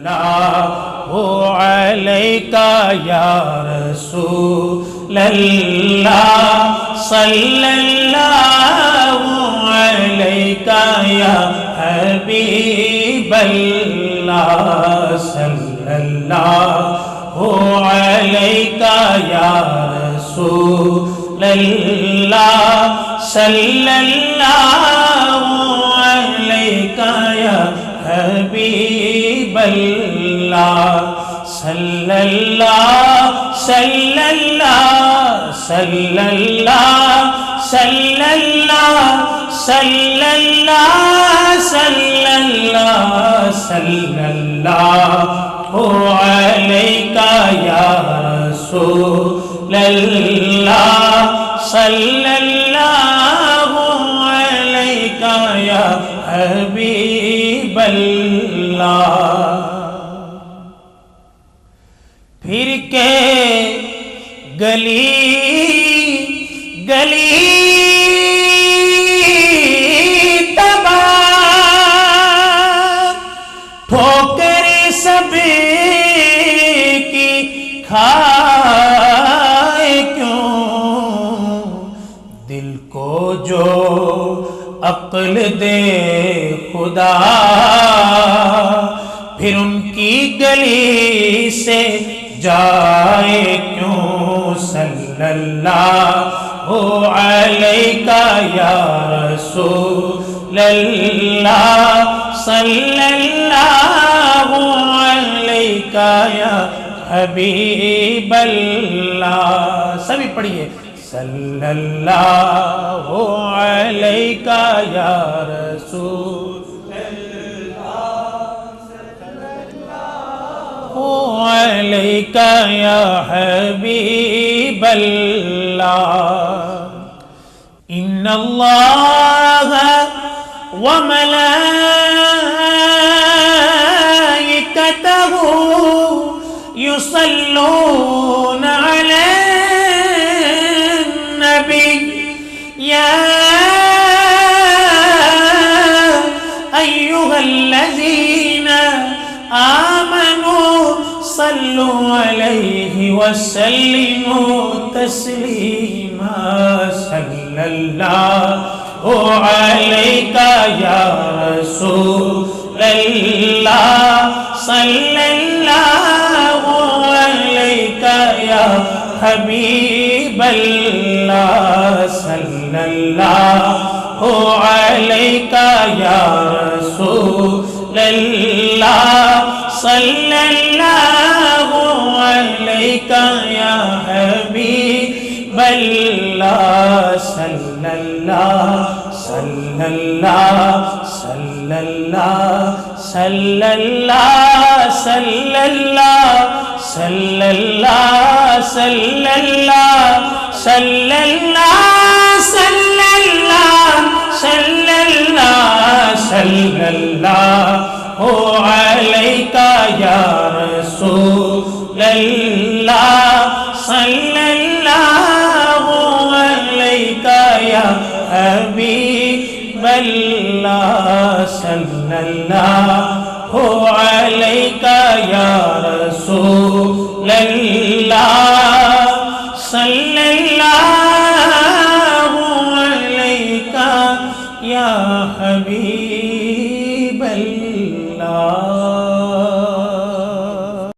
اللہ علیکہ یا رسول اللہ صلی اللہ علیکہ یا حبیب اللہ صلی اللہ علیکہ یا رسول اللہ صلی اللہ علیکہ یا حبیب اللہ صلی اللہ صلی اللہ صلی اللہ صلی اللہ صلی اللہ صلی اللہ صلی اللہ علیکہ یا رسول اللہ صلی اللہ علیکہ یا حبیب اللہ پھر کے گلی گلی تباہ ٹھوکر سب کی کھائے کیوں دل کو جو عقل دے خدا پھر ان کی گلی سے جائے کیوں صلی اللہ علیکہ یا رسول اللہ صلی اللہ علیکہ یا حبیب اللہ سبھی پڑھیے صلی اللہ علیکہ یا رسول علیکہ یا حبیب اللہ ان اللہ وملائکتہ یصلون علی النبی یا ایہا الذین آمنوا صلوا علیہ وسلموا تسلیما صلی اللہ علیکہ یا رسول اللہ صلی اللہ علیکہ یا حبیب اللہ صلی اللہ علیکہ یا رسول اللہ صلی اللہ علیکہ یا حبیب اللہ صلی اللہ صلی اللہ صلی اللہ صلی اللہ صلی اللہ صلی اللہ صلی اللہ صلی اللہ صلی اللہ صلی اللہ صلی اللہ علیکہ یا رسول اللہ صلی اللہ علیکہ یا حبیب اللہ صلی اللہ علیکہ یا رسول اللہ